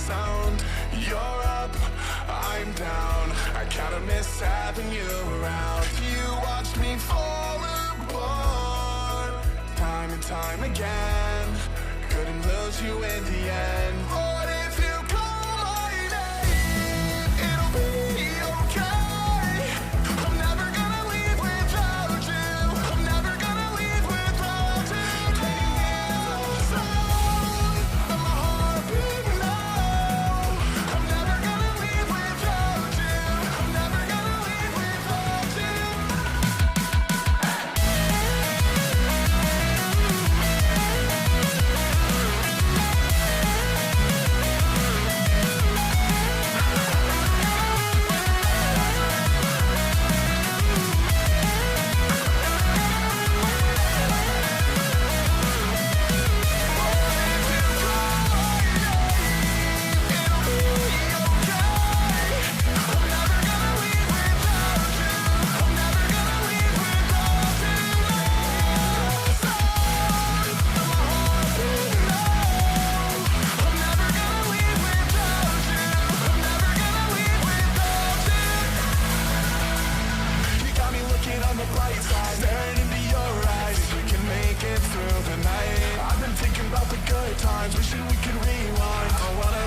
sound. You're up, I'm down. I kinda miss having you around. You watched me fall apart time and time again. Couldn't lose you in the end. But if you call my name, it'll be okay. I'm never gonna leave without you. I'm never gonna leave without you. Can you hear the sound of my heart beating now? I'm never gonna leave without you. I'm never gonna leave without you. You got me looking on the bright side, staring into your eyes. We can make it through the night. I've been thinking about the good times, wishing we could rewind. I don't wanna